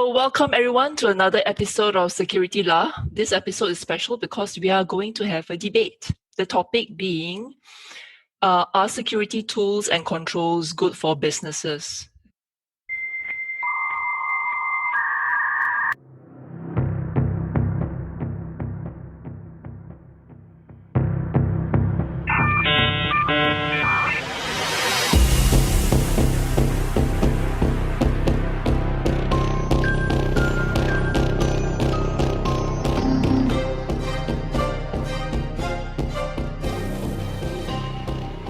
So welcome everyone to another episode of Security La. This episode is special because we are going to have a debate. The topic being, are security tools and controls good for businesses?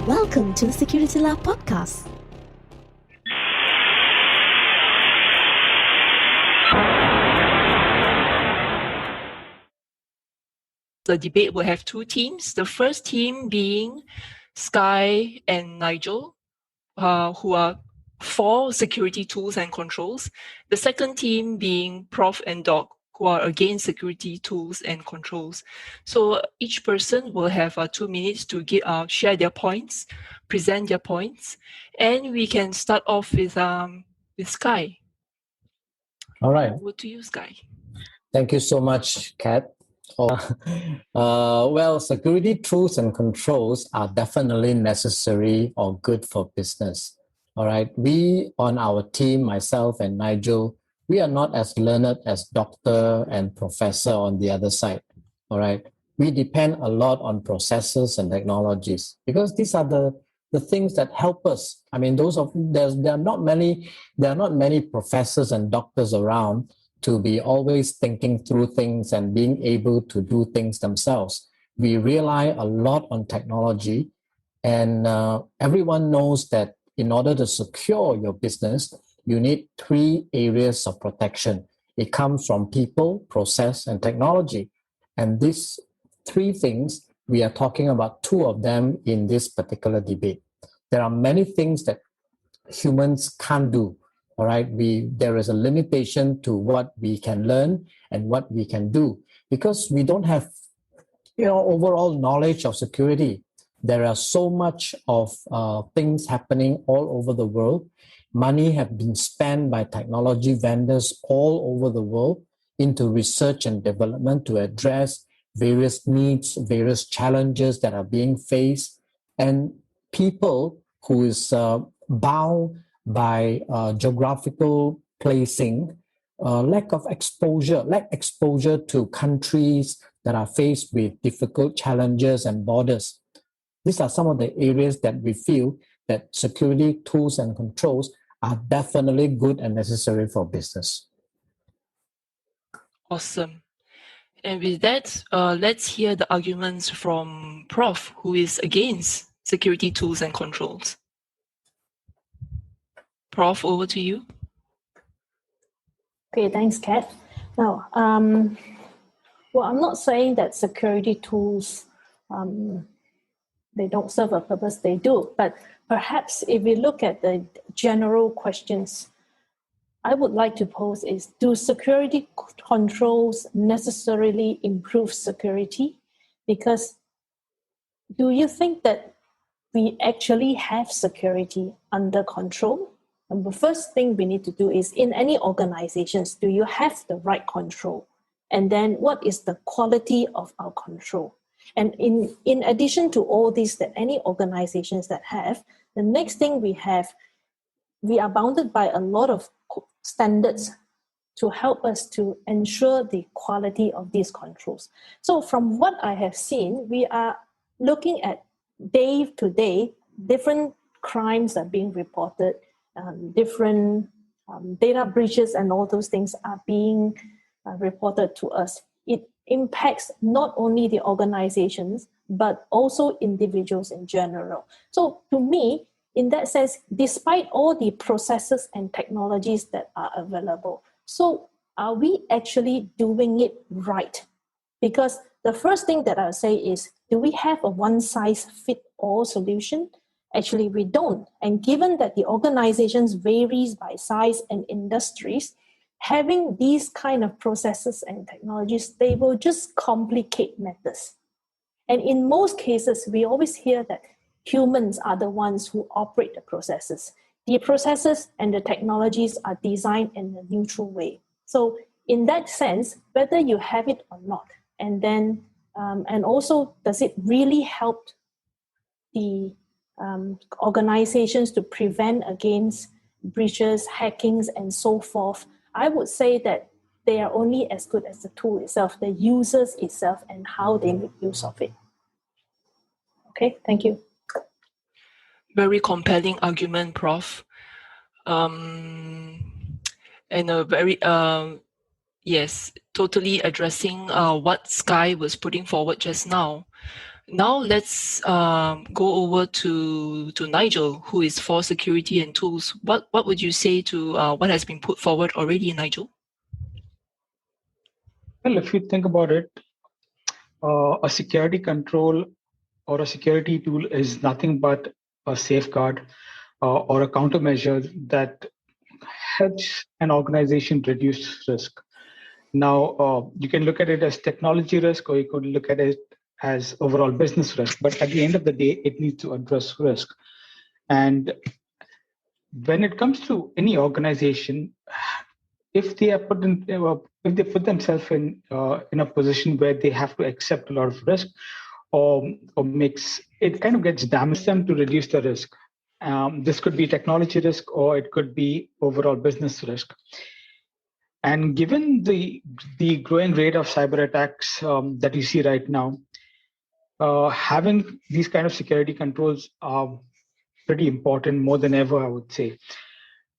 Welcome to the Security Lab podcast. The debate will have two teams. The first team being Sky and Nigel, who are for security tools and controls. The second team being Prof and Doc, who are against security tools and controls. So each person will have 2 minutes to share their points, present their points, and we can start off with Sky. All right. Over to you, Sky. Thank you so much, Kat. Well, security tools and controls are definitely necessary or good for business. All right. We on our team, myself and Nigel, we are not as learned as doctor and professor on the other side. All right. We depend a lot on processes and technologies because these are the things that help us. I mean, there are not many professors and doctors around to be always thinking through things and being able to do things themselves. We rely a lot on technology, and everyone knows that in order to secure your business, you need 3 areas of protection. It comes from people, process, and technology. And these 3 things, we are talking about 2 of them in this particular debate. There are many things that humans can't do. All right, there is a limitation to what we can learn and what we can do because we don't have, overall knowledge of security. There are so much of things happening all over the world. Money has been spent by technology vendors all over the world into research and development to address various needs, various challenges that are being faced, and people who is bound by geographical placing, lack exposure to countries that are faced with difficult challenges and borders. These are some of the areas that we feel that security tools and controls are definitely good and necessary for business. Awesome. And with that, let's hear the arguments from Prof, who is against security tools and controls. Prof, over to you. Okay, thanks, Kat. Now, I'm not saying that security tools, they don't serve a purpose, they do. But perhaps if we look at the general questions, I would like to pose is, do security controls necessarily improve security? Because do you think that we actually have security under control? And the first thing we need to do is, in any organizations, do you have the right control? And then what is the quality of our control? And in addition to all these that any organizations that have, the next thing we are bounded by a lot of standards to help us to ensure the quality of these controls. So from what I have seen, we are looking at day to day, different crimes are being reported, different data breaches and all those things are being reported to us. It impacts not only the organizations, but also individuals in general. So to me, in that sense, despite all the processes and technologies that are available, so are we actually doing it right? Because the first thing that I'll say is, do we have a one-size-fits-all solution? Actually, we don't. And given that the organizations varies by size and industries, having these kind of processes and technologies, they will just complicate matters. And in most cases, we always hear that humans are the ones who operate the processes. The processes and the technologies are designed in a neutral way. So in that sense, whether you have it or not, and then and also does it really help the organizations to prevent against breaches, hackings, and so forth? I would say that they are only as good as the tool itself, the users itself, and how they make use of it. Okay, thank you. Very compelling argument, Prof. And a very yes, totally addressing what Sky was putting forward just now. Now let's go over to Nigel, who is for security and tools. What would you say to what has been put forward already, Nigel? Well, if you think about it, a security control or a security tool is nothing but a safeguard or a countermeasure that helps an organization reduce risk. Now, you can look at it as technology risk, or you could look at it as overall business risk. But at the end of the day, it needs to address risk. And when it comes to any organization, if they are if they put themselves in a position where they have to accept a lot of risk, or makes it kind of gets damaged them to reduce the risk. This could be technology risk, or it could be overall business risk. And given the growing rate of cyber attacks that you see right now, having these kind of security controls are pretty important, more than ever, I would say.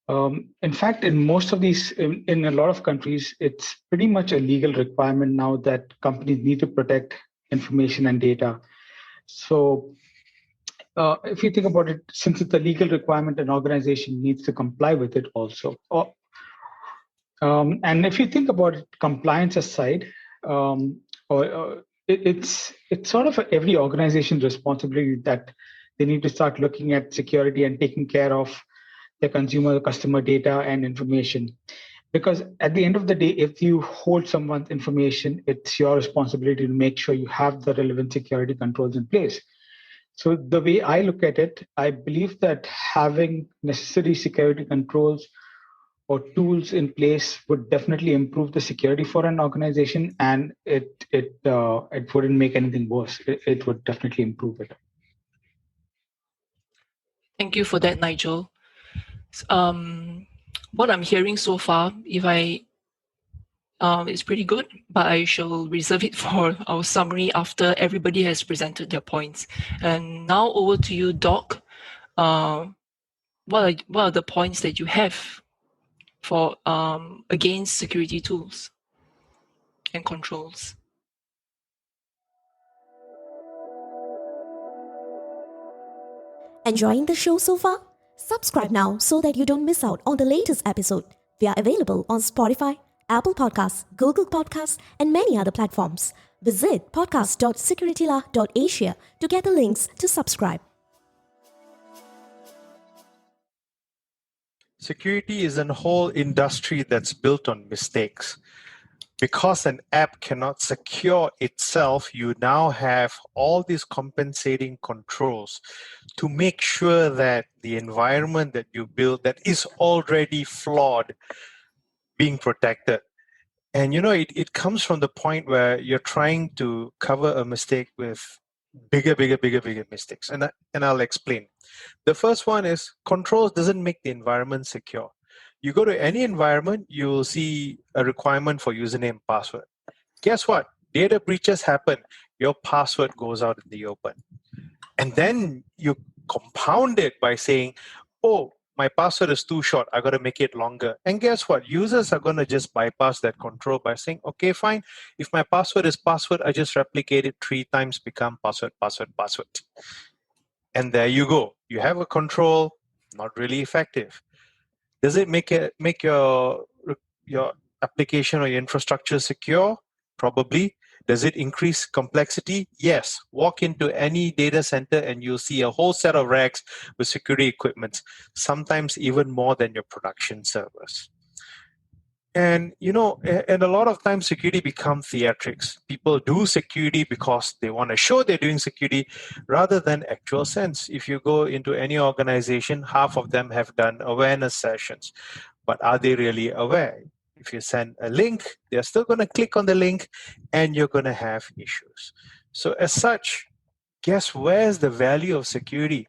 In fact, in most of these, in a lot of countries, it's pretty much a legal requirement now that companies need to protect information and data. So if you think about it, since it's a legal requirement, an organization needs to comply with it also. And if you think about it, compliance aside, it's sort of every organization's responsibility that they need to start looking at security and taking care of their customer data and information. Because at the end of the day, if you hold someone's information, it's your responsibility to make sure you have the relevant security controls in place. So the way I look at it, I believe that having necessary security controls or tools in place would definitely improve the security for an organization, and it wouldn't make anything worse. It would definitely improve it. Thank you for that, Nigel. What I'm hearing so far, it's pretty good, but I shall reserve it for our summary after everybody has presented their points. And now over to you, Doc. What are the points that you have for against security tools and controls? Enjoying the show so far? Subscribe now so that you don't miss out on the latest episode. We are available on Spotify, Apple Podcasts, Google Podcasts, and many other platforms. Visit podcast.securityla.asia to get the links to subscribe. Security is a whole industry that's built on mistakes. Because an app cannot secure itself, you now have all these compensating controls to make sure that the environment that you build that is already flawed being protected. And it comes from the point where you're trying to cover a mistake with bigger mistakes. And I'll explain. The first one is controls doesn't make the environment secure. You go to any environment, you will see a requirement for username and password. Guess what? Data breaches happen. Your password goes out in the open. And then you compound it by saying, oh, my password is too short. I got to make it longer. And guess what? Users are going to just bypass that control by saying, okay, fine. If my password is password, I just replicate it 3 times, become password. And there you go. You have a control, not really effective. Does it make your application or your infrastructure secure? Probably. Does it increase complexity? Yes. Walk into any data center and you'll see a whole set of racks with security equipment, sometimes even more than your production servers. And and a lot of times security becomes theatrics. People do security because they want to show they're doing security rather than actual sense. If you go into any organization, half of them have done awareness sessions. But are they really aware? If you send a link, they're still going to click on the link and you're going to have issues. So as such, guess where's the value of security?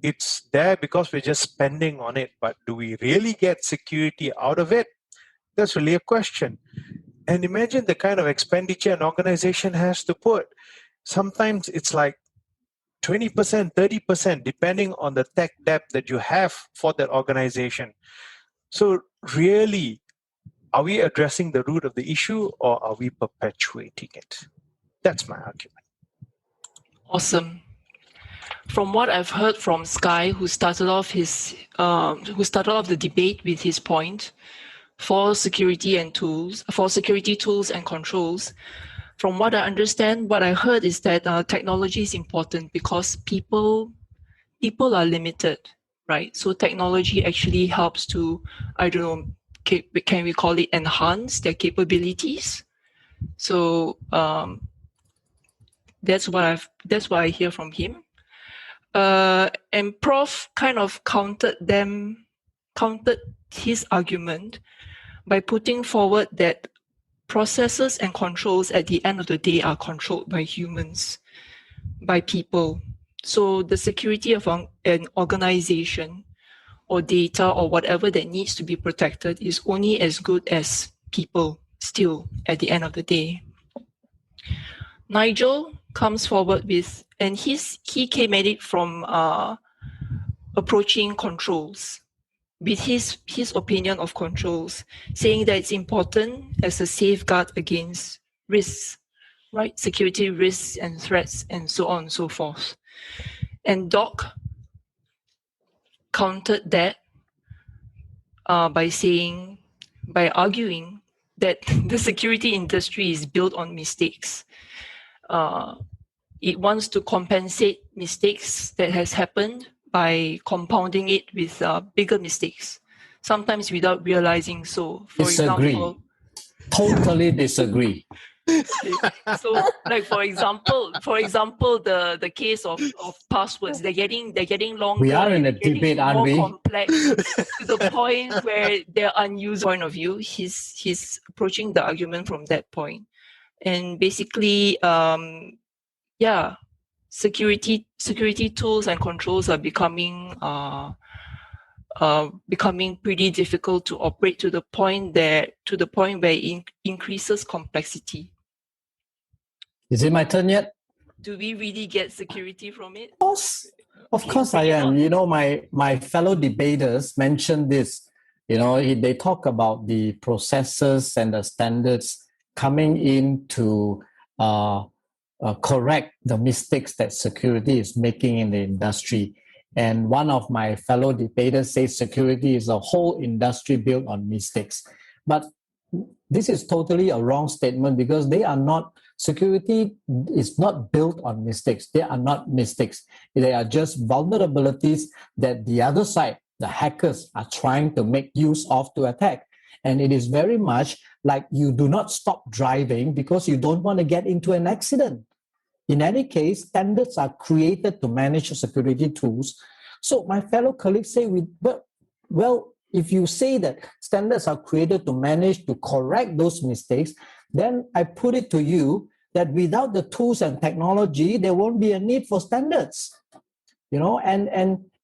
It's there because we're just spending on it, but do we really get security out of it? That's really a question. And imagine the kind of expenditure an organization has to put. Sometimes it's like 20%, 30%, depending on the tech debt that you have for that organization. So really, are we addressing the root of the issue or are we perpetuating it? That's my argument. Awesome. From what I've heard from Sky, who started off the debate with his point for security tools and controls. From what I understand, what I heard is that technology is important because people are limited, right? So technology actually helps to, I don't know, can we call it enhance their capabilities? So that's what I hear from him. And Prof kind of countered his argument by putting forward that processes and controls at the end of the day are controlled by humans, by people. So the security of an organization or data or whatever that needs to be protected is only as good as people still at the end of the day. Nigel comes forward with, and he came at it from approaching controls, with his opinion of controls, saying that it's important as a safeguard against risks, right? Security risks and threats and so on and so forth. And Doc countered that by arguing that the security industry is built on mistakes. It wants to compensate mistakes that has happened by compounding it with bigger mistakes, sometimes without realizing so. For example, totally disagree. So, like for example, the case of passwords, they're getting longer. We are in a debate, aren't we? More complex to the point where they're unusable. Point of view, he's approaching the argument from that point, and basically, security tools and controls are becoming pretty difficult to operate to the point where it increases complexity. Is it my turn yet? Do we really get security from it? Of course I am. You know, my fellow debaters mentioned this. You know, they talk about the processes and the standards coming in to correct the mistakes that security is making in the industry. And one of my fellow debaters says security is a whole industry built on mistakes. But this is totally a wrong statement because security is not built on mistakes. They are not mistakes. They are just vulnerabilities that the other side, the hackers, are trying to make use of to attack. And it is very much like you do not stop driving because you don't want to get into an accident. In any case, standards are created to manage security tools. So my fellow colleagues say, well, if you say that standards are created to manage to correct those mistakes, then I put it to you that without the tools and technology, there won't be a need for standards. You know, and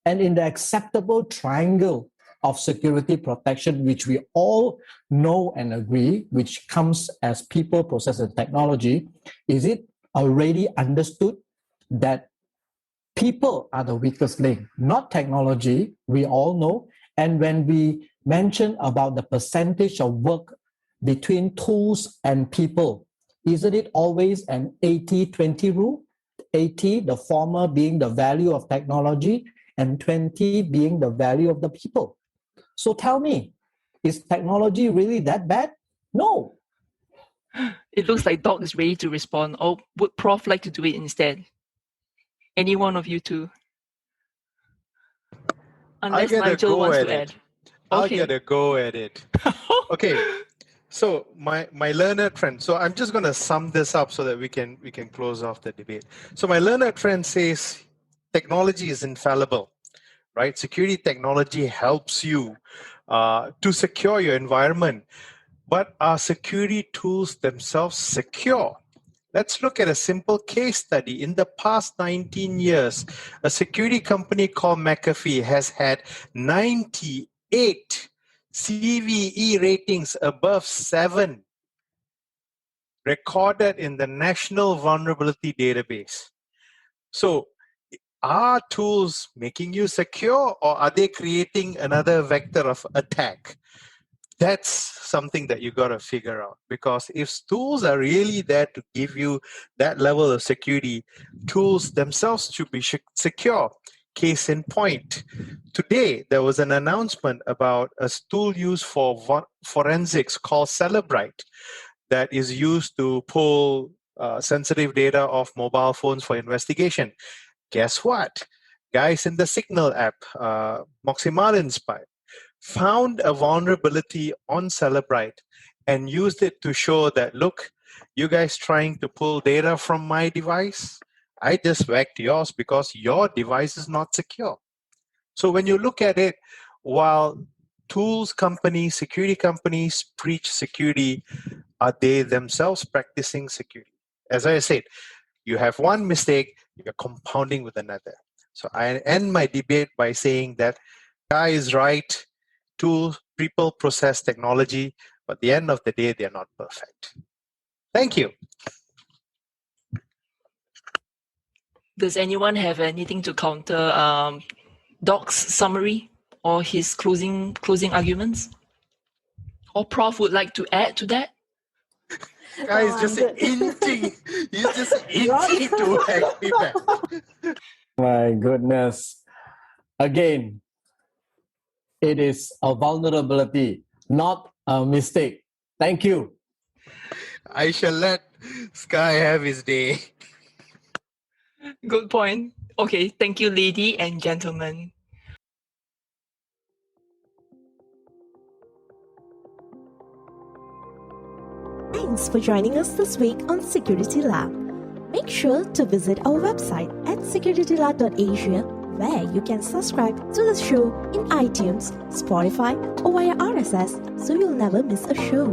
in the acceptable triangle of security protection, which we all know and agree, which comes as people, process, and technology, is it already understood that people are the weakest link, not technology? We all know. And when we mention about the percentage of work between tools and people, isn't it always an 80-20 rule? 80, the former being the value of technology, and 20 being the value of the people. So tell me, is technology really that bad? No. It looks like Doc is ready to respond. Or would Prof like to do it instead? Any one of you two? Unless Nigel wants to add. I'll get a go at it. Okay. So my learned friend. So I'm just going to sum this up so that we can close off the debate. So my learned friend says technology is infallible, right? Security technology helps you to secure your environment. But are security tools themselves secure? Let's look at a simple case study. In the past 19 years, a security company called McAfee has had 98 CVE ratings above 7 recorded in the National Vulnerability Database. So, are tools making you secure, or are they creating another vector of attack? That's something that you got to figure out, because if tools are really there to give you that level of security, tools themselves should be secure. Case in point, today there was an announcement about a tool used for forensics called Celebrite that is used to pull sensitive data off mobile phones for investigation. Guess what? Guys in the Signal app, Moxie Martin Spy, found a vulnerability on Celebrite and used it to show that, look, you guys trying to pull data from my device, I just whacked yours because your device is not secure. So when you look at it, while tools companies, security companies preach security, are they themselves practicing security? As I said, you have one mistake, you're compounding with another. So I end my debate by saying that guy is right, tools, people, process, technology, but at the end of the day, they're not perfect. Thank you. Does anyone have anything to counter Doc's summary or his closing arguments? Or Prof would like to add to that? Guys, just inching. He's just inching to hack me back. My goodness. Again, it is a vulnerability, not a mistake. Thank you. I shall let Sky have his day. Good point. Okay, thank you, lady and gentlemen. Thanks for joining us this week on Security Lab. Make sure to visit our website at securitylab.asia, where you can subscribe to the show in iTunes, Spotify, or via RSS so you'll never miss a show.